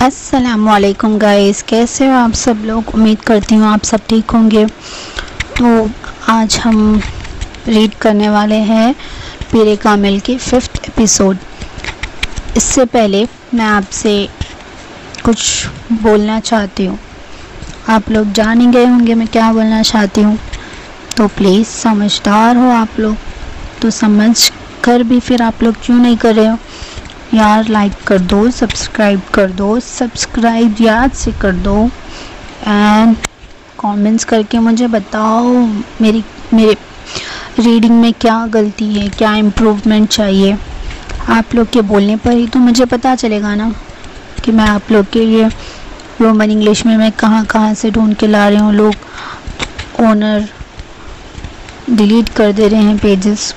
अस्सलामुअलैकुम गाइस, कैसे हो आप सब लोग। उम्मीद करती हूँ आप सब ठीक होंगे। तो आज हम रीड करने वाले हैं पीरे कामिल की 5th एपिसोड। इससे पहले मैं आपसे कुछ बोलना चाहती हूँ। आप लोग जान ही गए होंगे मैं क्या बोलना चाहती हूँ, तो प्लीज़ समझदार हो आप लोग, तो समझ कर भी फिर आप लोग क्यों नहीं कर रहे हो यार। लाइक कर दो, सब्सक्राइब कर दो, सब्सक्राइब याद से कर दो एंड कमेंट्स करके मुझे बताओ मेरे रीडिंग में क्या गलती है, क्या इम्प्रूवमेंट चाहिए। आप लोग के बोलने पर ही तो मुझे पता चलेगा ना कि मैं आप लोग के लिए रोमन इंग्लिश में मैं कहाँ से ढूंढ के ला रही हूँ। लोग ओनर डिलीट कर दे रहे हैं पेजेस,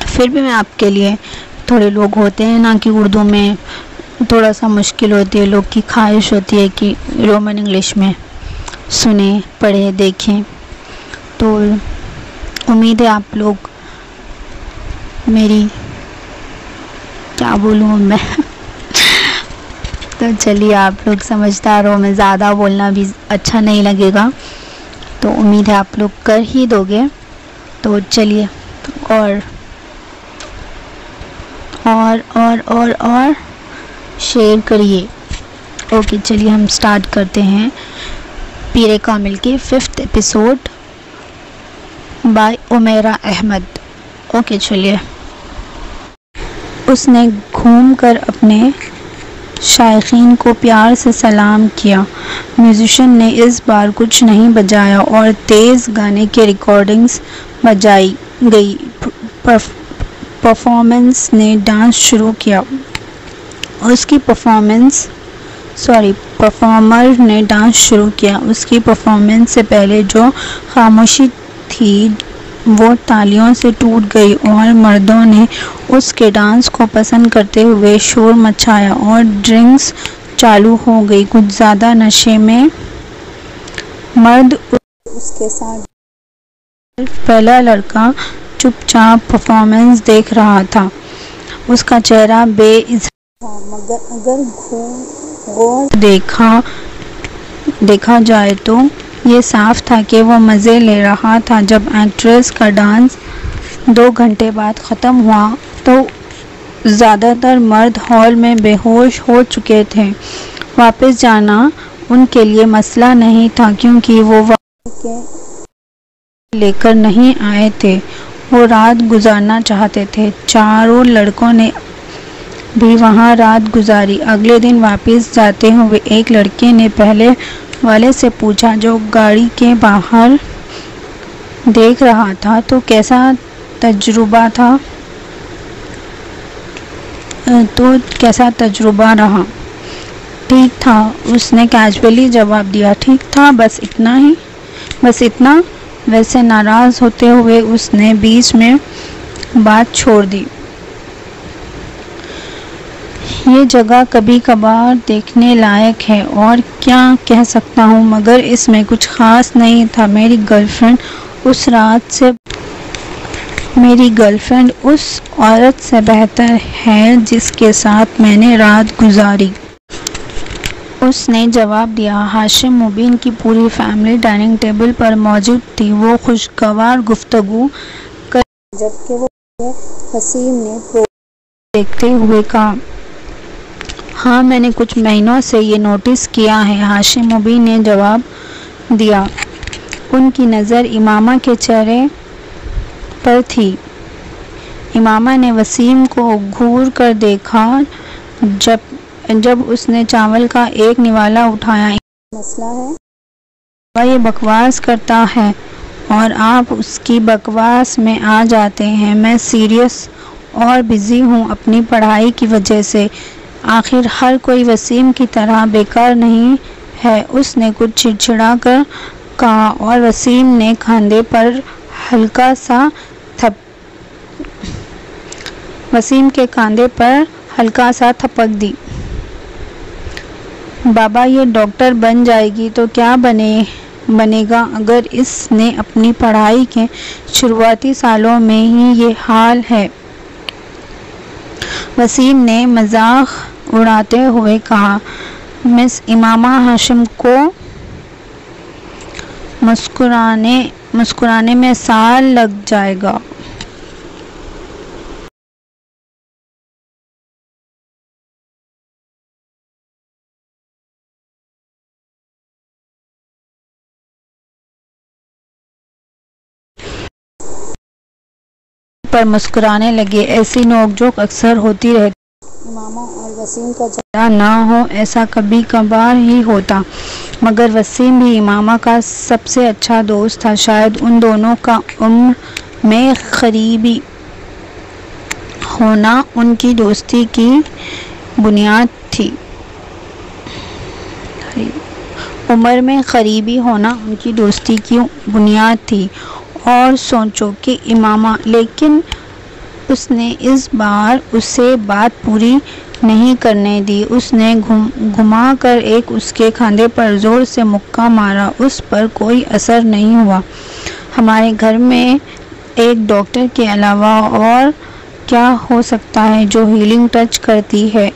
फिर भी मैं आपके लिए, थोड़े लोग होते हैं ना कि उर्दू में थोड़ा सा मुश्किल होती है, लोग की ख्वाहिश होती है कि रोमन इंग्लिश में सुने, पढ़े, देखें। तो उम्मीद है आप लोग मेरी, क्या बोलूँ मैं तो चलिए, आप लोग समझदार हो, मैं ज़्यादा बोलना भी अच्छा नहीं लगेगा, तो उम्मीद है आप लोग कर ही दोगे। तो चलिए, और शेयर करिए। ओके, चलिए हम स्टार्ट करते हैं पीरे कामिल की 5th episode by Umera Ahmed. Okay चलिए। उसने घूमकर अपने शायकीन को प्यार से सलाम किया। म्यूजिशियन ने इस बार कुछ नहीं बजाया और तेज़ गाने की रिकॉर्डिंग्स बजाई गई। परफॉर्मेंस ने डांस शुरू किया। परफॉर्मर ने डांस शुरू किया। उसकी परफॉर्मेंस से पहले जो खामोशी थी वो तालियों से टूट गई और मर्दों ने उसके डांस को पसंद करते हुए शोर मचाया और ड्रिंक्स चालू हो गई। कुछ ज़्यादा नशे में मर्द उसके साथ, पहला लड़का चुपचाप परफॉर्मेंस देख रहा था। उसका चेहरा बेइज्जत था, मगर अगर गौर देखा जाए तो ये साफ था कि वो मज़े ले रहा था। जब एक्ट्रेस का डांस 2 घंटे बाद ख़त्म हुआ तो ज़्यादातर मर्द हॉल में बेहोश हो चुके थे। वापस जाना उनके लिए मसला नहीं था, क्योंकि वो लेकर नहीं आए थे, वो रात गुजारना चाहते थे। चारों लड़कों ने भी वहाँ रात गुजारी। अगले दिन वापस जाते हुए एक लड़के ने पहले वाले से पूछा, जो गाड़ी के बाहर देख रहा था, तो कैसा तजुर्बा रहा। ठीक था, उसने कैजुअली जवाब दिया। ठीक था, बस इतना। वैसे नाराज़ होते हुए उसने बीच में बात छोड़ दी। ये जगह कभी कभार देखने लायक है, और क्या कह सकता हूँ, मगर इसमें कुछ ख़ास नहीं था। मेरी गर्लफ्रेंड उस औरत से बेहतर है जिसके साथ मैंने रात गुजारी, उसने जवाब दिया। हाशिम मुबीन की पूरी फैमिली डाइनिंग टेबल पर मौजूद थी। वो खुशगवार गुफ्तगू कर, जबकि वो वसीम ने देखते हुए कहा, हाँ, मैंने कुछ महीनों से ये नोटिस किया है। हाशिम मुबीन ने जवाब दिया। उनकी नज़र इमामा के चेहरे पर थी। इमामा ने वसीम को घूर कर देखा। जब उसने चावल का एक निवाला उठाया, मसला है, वह ये बकवास करता है और आप उसकी बकवास में आ जाते हैं। मैं सीरियस और बिज़ी हूँ अपनी पढ़ाई की वजह से। आखिर हर कोई वसीम की तरह बेकार नहीं है, उसने कुछ चिड़चिड़ा कर कहा और वसीम ने कंधे पर हल्का सा थपक दी। बाबा, ये डॉक्टर बन जाएगी तो क्या बनेगा अगर इसने अपनी पढ़ाई के शुरुआती सालों में ही ये हाल है। वसीम ने मजाक उड़ाते हुए कहा। मिस इमामा हाशिम को मुस्कुराने में साल लग जाएगा। पर मुस्कुराने लगे। ऐसी नोकझोंक अक्सर होती रहती। इमामा और वसीम का झगड़ा ना हो ऐसा कभी कभार ही होता, मगर वसीम भी इमामा का सबसे अच्छा दोस्त था। शायद उन दोनों का उम्र में करीबी होना उनकी दोस्ती की बुनियाद थी। उम्र में करीबी होना उनकी दोस्ती की बुनियाद थी। और सोचो कि इमामा, लेकिन उसने इस बार उसे बात पूरी नहीं करने दी। उसने घुमा कर एक उसके खांधे पर जोर से मुक्का मारा। उस पर कोई असर नहीं हुआ। हमारे घर में एक डॉक्टर के अलावा और क्या हो सकता है जो हीलिंग टच करती है।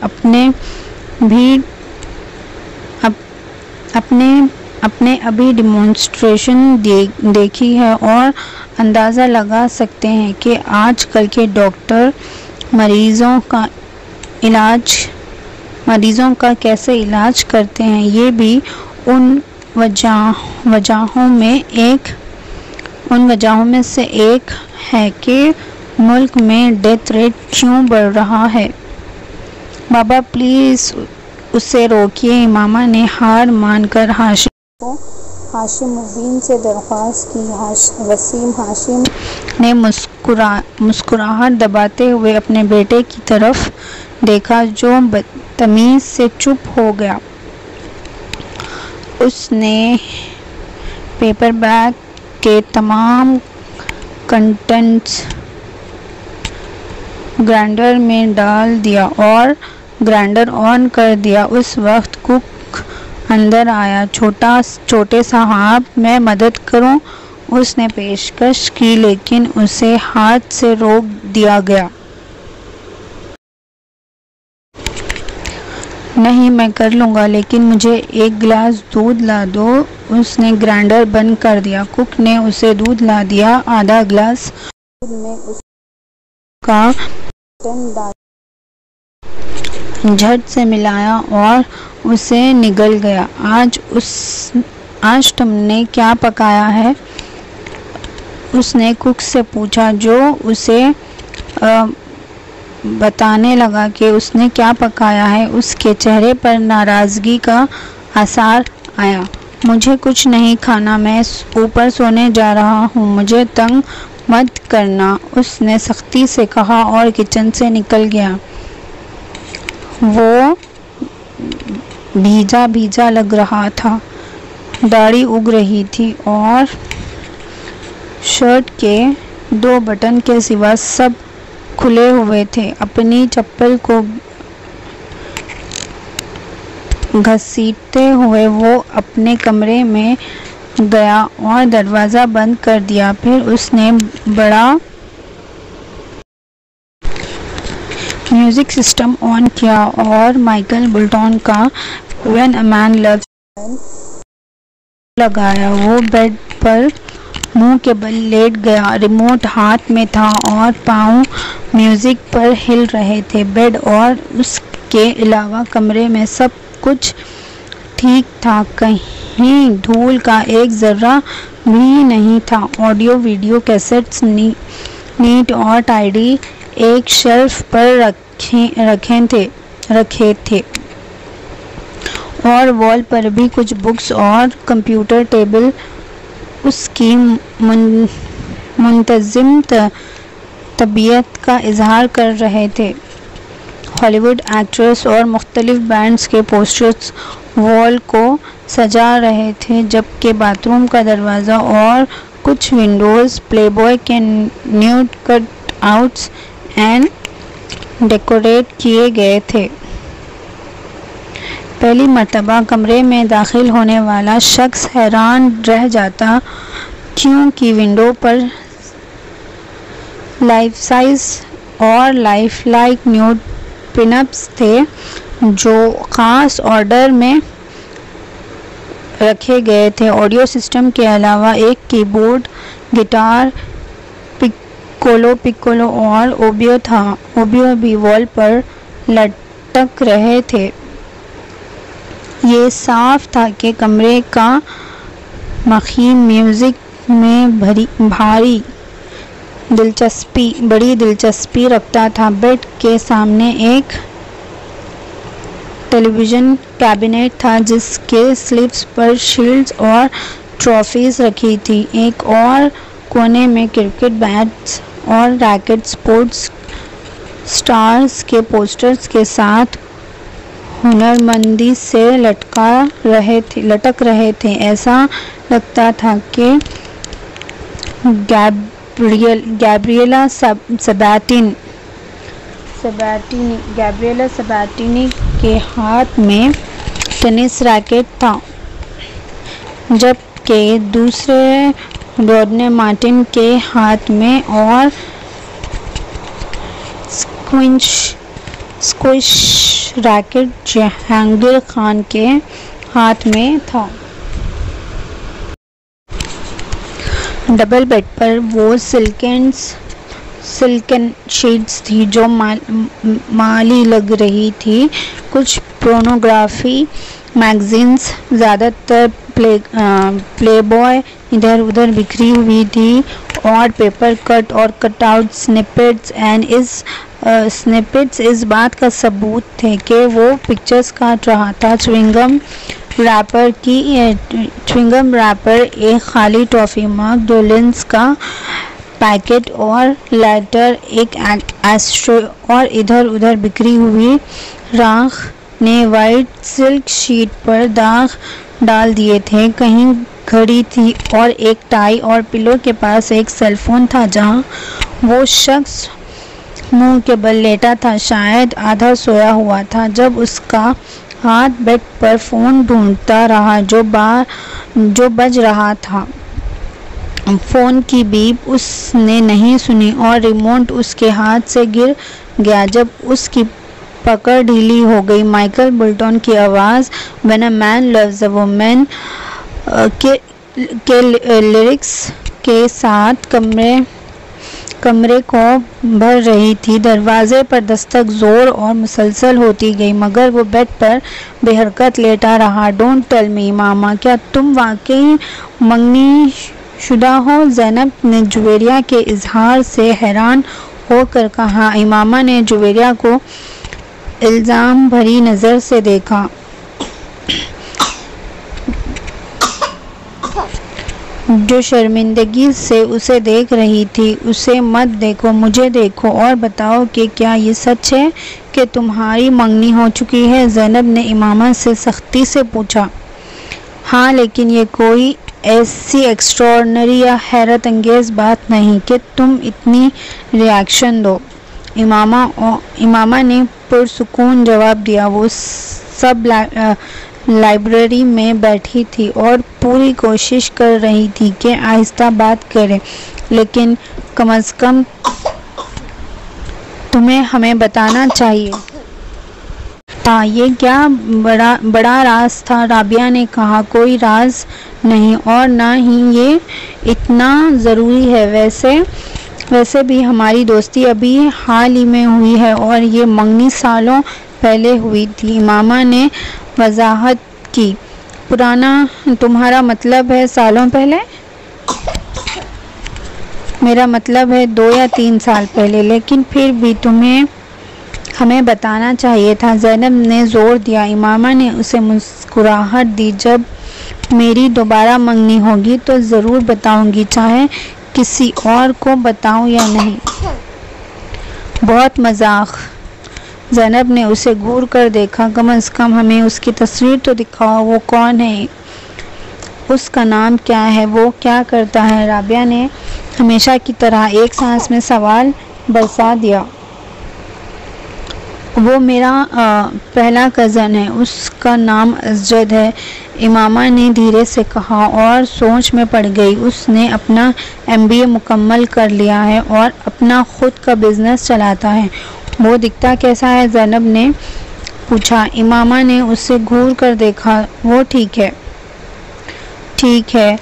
अपने अभी डिमॉन्स्ट्रेशन देखी है और अंदाज़ा लगा सकते हैं कि आजकल के डॉक्टर मरीज़ों का कैसे इलाज करते हैं। ये भी उन वजहों में से एक है कि मुल्क में डेथ रेट क्यों बढ़ रहा है। बाबा प्लीज़ उसे रोकिए। इमामा ने हार मानकर हाशिमुद्दीन से दरख्वास्त की। वसीम हाशिम ने मुस्कुराहट दबाते हुए अपने बेटे की तरफ देखा, जो बदतमीज़ी से चुप हो गया। उसने पेपर बैग के तमाम कंटेंट्स ग्राइंडर में डाल दिया और ग्राइंडर ऑन कर दिया। उस वक्त कुक अंदर आया। छोटे साहब, मैं मदद करूं? उसने पेशकश की, लेकिन उसे हाथ से रोक दिया गया। नहीं, मैं कर लूँगा, लेकिन मुझे एक गिलास दूध ला दो। उसने ग्राइंडर बंद कर दिया। कुक ने उसे दूध ला दिया। आधा गिलास दूध में उसका डाल झट से मिलाया और उसे निगल गया। आज तुमने क्या पकाया है? उसने कुक से पूछा, जो उसे बताने लगा कि उसने क्या पकाया है। उसके चेहरे पर नाराज़गी का आसार आया। मुझे कुछ नहीं खाना, मैं ऊपर सोने जा रहा हूँ, मुझे तंग मत करना, उसने सख्ती से कहा और किचन से निकल गया। वो भीजा लग रहा था, दाढ़ी उग रही थी और शर्ट के 2 बटन के सिवा सब खुले हुए थे। अपनी चप्पल को घसीटते हुए वो अपने कमरे में गया और दरवाज़ा बंद कर दिया। फिर उसने बड़ा म्यूज़िक सिस्टम ऑन किया और माइकल बुल्टन का व्हेन अ मैन लव्स लगाया। वो बेड पर मुंह के बल लेट गया। रिमोट हाथ में था और पाँव म्यूज़िक पर हिल रहे थे। बेड और उसके अलावा कमरे में सब कुछ ठीक था, कहीं धूल का एक ज़र्रा भी नहीं था। ऑडियो वीडियो कैसेट्स नीट और टाइडी एक शेल्फ पर रखे थे और वॉल पर भी कुछ बुक्स और कंप्यूटर टेबल उसकी मुंतज़िम तबीयत का इजहार कर रहे थे। हॉलीवुड एक्ट्रेस और मुख्तलिफ बैंड्स के पोस्टर्स वॉल को सजा रहे थे, जबकि बाथरूम का दरवाज़ा और कुछ विंडोज़ प्लेबॉय के nude cut outs and decorate किए गए थे। पहली मर्तबा कमरे में दाखिल होने वाला शख्स हैरान रह जाता, क्योंकि विंडो पर लाइफ साइज और लाइफ लाइक न्यूड पिनअप्स थे। जो ख़ास ऑर्डर में रखे गए थे। ऑडियो सिस्टम के अलावा एक कीबोर्ड, गिटार, पिक्कोलो और ओबियो था। ओबियो भी वॉल पर लटक रहे थे। ये साफ था कि कमरे का मखीन म्यूज़िक में बड़ी दिलचस्पी रखता था। बेड के सामने एक टेलीविज़न कैबिनेट था जिसके स्लीव्स पर शील्ड्स और ट्रॉफीज़ रखी थी। एक और कोने में क्रिकेट बैट्स और रैकेट, स्पोर्ट्स स्टार्स के पोस्टर्स के साथ हुनरमंदी से लटक रहे थे। ऐसा लगता था कि गैब्रिएला सबाटिनी के हाथ में टेनिस रैकेट था, जबकि दूसरे रॉडने मार्टिन के हाथ में और स्क्विश रैकेट जहांगीर खान के हाथ में था। डबल बेड पर वो सिल्कन शीट्स थी जो माली लग रही थी। कुछ पोर्नोग्राफी मैगजीन्स, ज़्यादातर प्लेबॉय इधर उधर बिखरी हुई थी और पेपर कट और कटआउट स्निपेट्स इस बात का सबूत थे कि वो पिक्चर्स काट रहा था। च्युइंगम रैपर, एक खाली टॉफ़ी मग, 2 लेंस का पैकेट और लाइटर, एक एस्ट्रे और इधर उधर बिखरी हुई राख ने वाइट सिल्क शीट पर दाग डाल दिए थे। कहीं घड़ी थी और एक टाई और पिलो के पास एक सेलफोन था जहां वो शख्स मुंह के बल लेटा था, शायद आधा सोया हुआ था। जब उसका हाथ बेड पर फ़ोन ढूंढता रहा जो बज रहा था। फ़ोन की बीप उसने नहीं सुनी और रिमोट उसके हाथ से गिर गया जब उसकी पकड़ ढीली हो गई। माइकल बुल्टन की आवाज़ when a man loves a woman के लिरिक्स के साथ कमरे को भर रही थी। दरवाजे पर दस्तक ज़ोर और मुसलसल होती गई, मगर वो बेड पर बेहरकत लेटा रहा। डोंट टेल मी मामा, क्या तुम वाकई मंगनी शुदा हो? ज़ैनब ने जुवेरिया के इजहार से हैरान होकर कहा। इमामा ने जुवेरिया को इल्ज़ाम भरी नज़र से देखा। जो शर्मिंदगी से उसे देख रही थी। उसे मत देखो, मुझे देखो और बताओ कि क्या ये सच है कि तुम्हारी मंगनी हो चुकी है? ज़ैनब ने इमामा से सख्ती से पूछा। हाँ, लेकिन ये कोई ऐसी एक्स्ट्राऑर्डिनरी या हैरत अंगेज़ बात नहीं कि तुम इतनी रिएक्शन दो। इमामा ने पुरसुकून जवाब दिया। वो सब लाइब्रेरी में बैठी थी और पूरी कोशिश कर रही थी कि आहिस्ता बात करे, लेकिन कम से कम तुम्हें हमें बताना चाहिए था। ये क्या बड़ा राज था? राबिया ने कहा। कोई राज नहीं और ना ही ये इतना ज़रूरी है। वैसे भी हमारी दोस्ती अभी हाल ही में हुई है और ये मंगनी सालों पहले हुई थी। इमामा ने वजाहत की। पुराना तुम्हारा मतलब है सालों पहले? मेरा मतलब है 2 या 3 साल पहले, लेकिन फिर भी तुम्हें हमें बताना चाहिए था। ज़ैनब ने ज़ोर दिया। इमामा ने उसे मुस्कुराहट दी। जब मेरी दोबारा मंगनी होगी तो ज़रूर बताऊंगी, चाहे किसी और को बताऊं या नहीं। बहुत मजाक। ज़ैनब ने उसे घूर कर देखा। कम से कम हमें उसकी तस्वीर तो दिखाओ। वो कौन है? उसका नाम क्या है? वो क्या करता है? राबिया ने हमेशा की तरह एक सांस में सवाल बरसा दिया। वो मेरा पहला कज़न है। उसका नाम अजद है, इमामा ने धीरे से कहा और सोच में पड़ गई। उसने अपना MBA मुकम्मल कर लिया है और अपना खुद का बिजनेस चलाता है। वो दिखता कैसा है? ज़ैनब ने पूछा। इमामा ने उसे घूर कर देखा। वो ठीक है,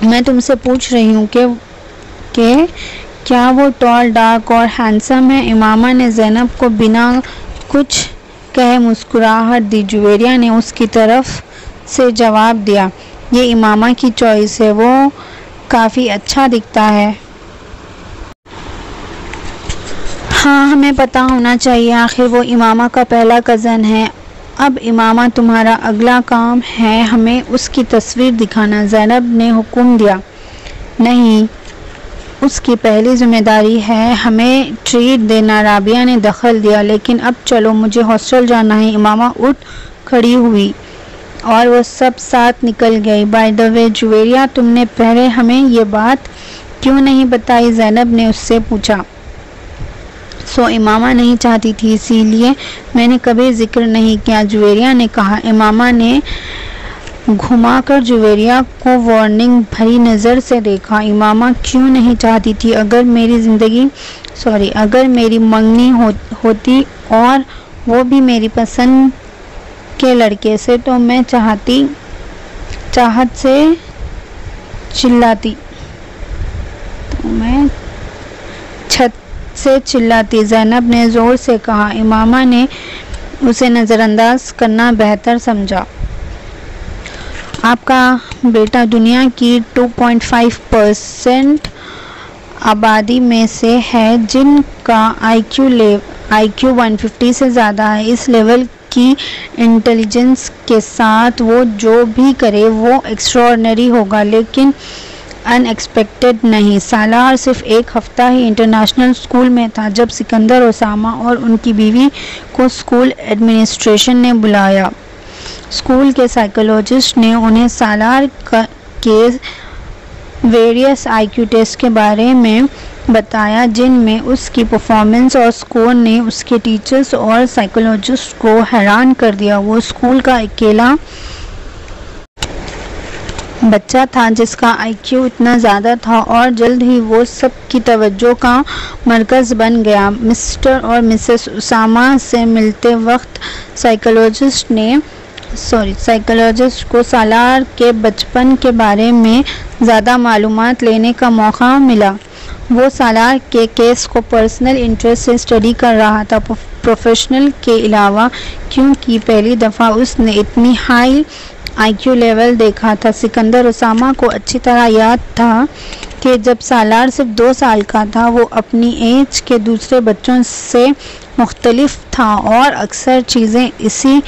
मैं तुमसे पूछ रही हूँ कि क्या वो टॉल, डार्क और हैंडसम है? इमामा ने ज़ैनब को बिना कुछ कहे मुस्कुराहट दी। जुवेरिया ने उसकी तरफ से जवाब दिया, ये इमामा की चॉइस है, वो काफ़ी अच्छा दिखता है। हाँ, हमें पता होना चाहिए, आखिर वो इमामा का पहला कज़न है। अब इमामा, तुम्हारा अगला काम है हमें उसकी तस्वीर दिखाना। ज़ैनब ने हुक्म दिया। नहीं, उसकी पहली जिम्मेदारी है हमें ट्रीट देना। राबिया ने दखल दिया। लेकिन अब चलो, मुझे हॉस्टल जाना है। इमामा उठ खड़ी हुई और वो सब साथ निकल गई। बाय द वे जुवेरिया, तुमने पहले हमें ये बात क्यों नहीं बताई? ज़ैनब ने उससे पूछा। सो इमामा नहीं चाहती थी, इसीलिए मैंने कभी जिक्र नहीं किया, जुवेरिया ने कहा। इमामा ने घुमाकर जुवेरिया को वार्निंग भरी नज़र से देखा। इमामा क्यों नहीं चाहती थी? अगर मेरी मंगनी होती और वो भी मेरी पसंद के लड़के से, तो मैं चाहत से चिल्लाती। ज़ैनब ने ज़ोर से कहा। इमामा ने उसे नज़रअंदाज करना बेहतर समझा। आपका बेटा दुनिया की 2.5% आबादी में से है जिनका IQ 150 से ज़्यादा है। इस लेवल की इंटेलिजेंस के साथ वो जो भी करे वो एक्स्ट्राऑर्डिनरी होगा, लेकिन अनएक्सपेक्टेड नहीं। सालार सिर्फ 1 हफ्ता ही इंटरनेशनल स्कूल में था जब सिकंदर, उसामा और उनकी बीवी को स्कूल एडमिनिस्ट्रेशन ने बुलाया। स्कूल के साइकोलॉजिस्ट ने उन्हें सालार के वेरियस IQ टेस्ट के बारे में बताया, जिनमें उसकी परफॉर्मेंस और स्कोर ने उसके टीचर्स और साइकोलॉजिस्ट को हैरान कर दिया। वो स्कूल का अकेला बच्चा था जिसका IQ इतना ज़्यादा था और जल्द ही वो सब की तवज्जो का मरकज़ बन गया। मिस्टर और मिसेस उसामा से मिलते वक्त साइकोलॉजिस्ट को सालार के बचपन के बारे में ज़्यादा मालूमात लेने का मौका मिला। वो सालार के केस को पर्सनल इंटरेस्ट से स्टडी कर रहा था, प्रोफेशनल के अलावा, क्योंकि पहली दफ़ा उसने इतनी हाई IQ लेवल देखा था। सिकंदर, उसामा को अच्छी तरह याद था कि जब सालार सिर्फ 2 साल का था वो अपनी एज के दूसरे बच्चों से मुख्तलिफ था और अक्सर चीज़ें ऐसी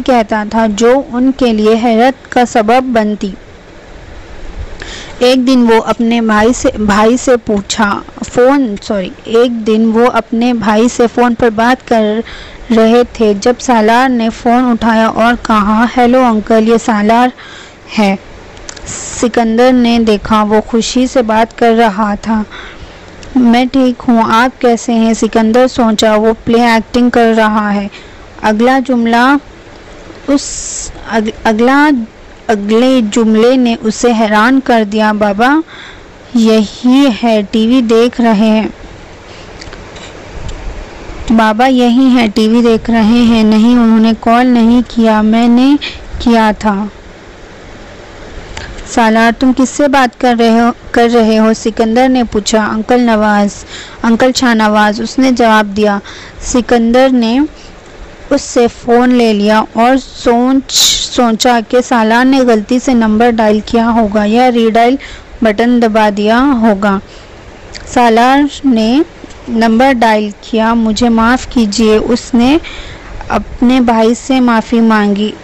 कहता था जो उनके लिए हैरत का सबब बनती। एक दिन वो अपने भाई से फ़ोन पर बात कर रहे थे जब सालार ने फ़ोन उठाया और कहा, हेलो अंकल, ये सालार है। सिकंदर ने देखा वो खुशी से बात कर रहा था। मैं ठीक हूँ, आप कैसे हैं? सिकंदर सोचा वो प्ले एक्टिंग कर रहा है। अगले जुमले ने उसे हैरान कर दिया। बाबा यही है, टीवी देख रहे हैं। नहीं, उन्होंने कॉल नहीं किया, मैंने किया था। सालार, तुम किससे बात कर रहे हो? सिकंदर ने पूछा। अंकल शाहनवाज, उसने जवाब दिया। सिकंदर ने उससे फ़ोन ले लिया और सोचा कि सालार ने गलती से नंबर डायल किया होगा या रीडायल बटन दबा दिया होगा। सालार ने नंबर डायल किया। मुझे माफ़ कीजिए, उसने अपने भाई से माफ़ी मांगी।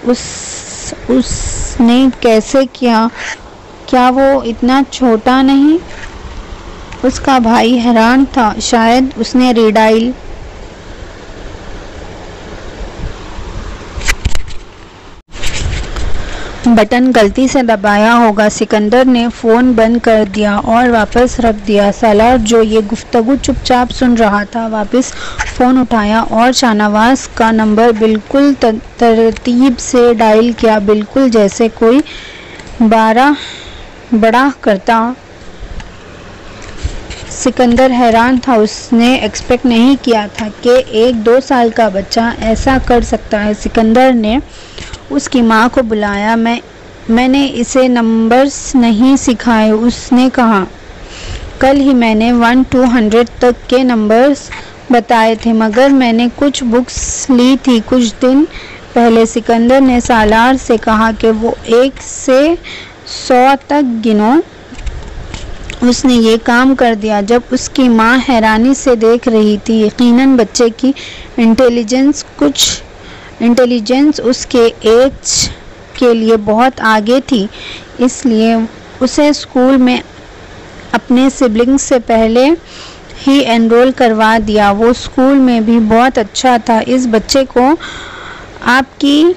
उसने कैसे किया? क्या वो इतना छोटा नहीं? उसका भाई हैरान था। शायद उसने रीडायल बटन गलती से दबाया होगा। सिकंदर ने फ़ोन बंद कर दिया और वापस रख दिया। सालार, जो ये गुफ्तगू चुपचाप सुन रहा था, वापस फ़ोन उठाया और शाहनवाज का नंबर बिल्कुल तरतीब से डायल किया, बिल्कुल जैसे कोई बड़ा करता। सिकंदर हैरान था। उसने एक्सपेक्ट नहीं किया था कि एक 2 साल का बच्चा ऐसा कर सकता है। सिकंदर ने उसकी माँ को बुलाया। मैंने इसे नंबर्स नहीं सिखाए, उसने कहा। कल ही मैंने 1 to 100 तक के नंबर्स बताए थे, मगर मैंने कुछ बुक्स ली थी कुछ दिन पहले। सिकंदर ने सालार से कहा कि वो 1 से 100 तक गिनो। उसने ये काम कर दिया। जब उसकी माँ हैरानी से देख रही थी, यकीनन बच्चे की इंटेलिजेंस उसके एज के लिए बहुत आगे थी, इसलिए उसे स्कूल में अपने सिबलिंग्स से पहले ही एनरोल करवा दिया। वो स्कूल में भी बहुत अच्छा था। इस बच्चे को आपकी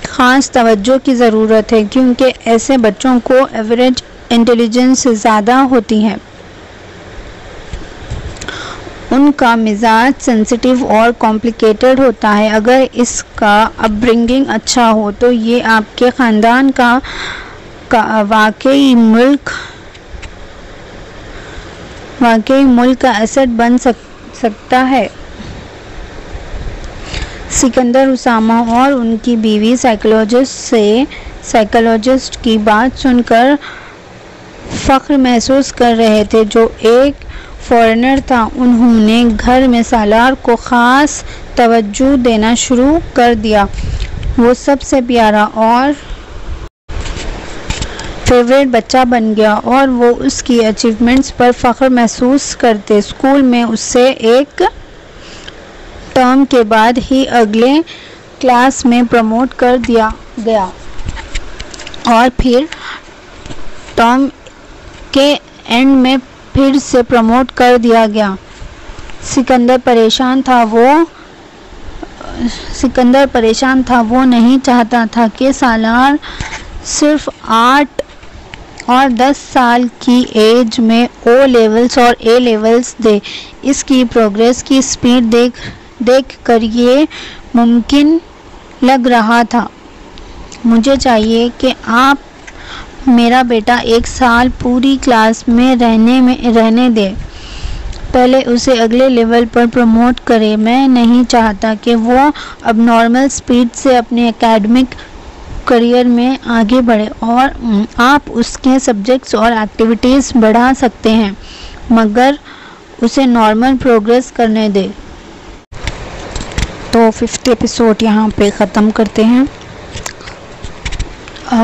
ख़ास तवज्जो की ज़रूरत है, क्योंकि ऐसे बच्चों को एवरेज इंटेलिजेंस से ज़्यादा होती है। उनका मिजाज सेंसिटिव और कॉम्प्लिकेटेड होता है। अगर इसका अपब्रिंगिंग अच्छा हो तो ये आपके ख़ानदान का वाकई मुल्क का एसेट बन सकता है। सिकंदर उसामा और उनकी बीवी साइकोलॉजिस्ट की बात सुनकर फ़ख्र महसूस कर रहे थे, जो एक फॉरेनर था। उन्होंने घर में सालार को ख़ास तवज्जो देना शुरू कर दिया। वो सबसे प्यारा और फेवरेट बच्चा बन गया और वो उसकी अचीवमेंट्स पर फ़ख्र महसूस करते। स्कूल में उससे एक टर्म के बाद ही अगले क्लास में प्रमोट कर दिया गया और फिर टर्म के एंड में फिर से प्रमोट कर दिया गया। सिकंदर परेशान था। वो नहीं चाहता था कि सालार सिर्फ 8 और 10 साल की एज में ओ लेवल्स और ए लेवल्स दे। इसकी प्रोग्रेस की स्पीड देख कर ये मुमकिन लग रहा था। मुझे चाहिए कि आप मेरा बेटा 1 साल पूरी क्लास में रहने दे, पहले उसे अगले लेवल पर प्रमोट करें। मैं नहीं चाहता कि वो अब नॉर्मल स्पीड से अपने एकेडमिक करियर में आगे बढ़े, और आप उसके सब्जेक्ट्स और एक्टिविटीज़ बढ़ा सकते हैं, मगर उसे नॉर्मल प्रोग्रेस करने दें। तो 50 एपिसोड यहाँ पे ख़त्म करते हैं।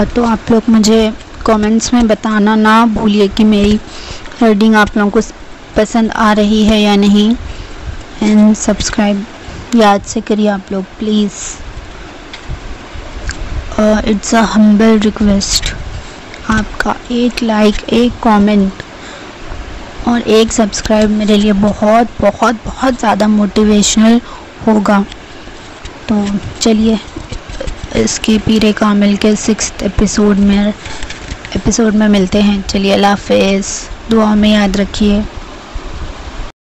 तो आप लोग मुझे कमेंट्स में बताना ना भूलिए कि मेरी रीडिंग आप लोगों को पसंद आ रही है या नहीं। एंड सब्सक्राइब याद से करिए आप लोग please. It's a humble request. आपका 1 लाइक, 1 कमेंट और 1 सब्सक्राइब मेरे लिए बहुत बहुत बहुत ज़्यादा मोटिवेशनल होगा। तो चलिए इसके पीरे कामिल के 6th एपिसोड में मिलते हैं। चलिए अल्लाह हाफ़िज़। दुआ में याद रखिए।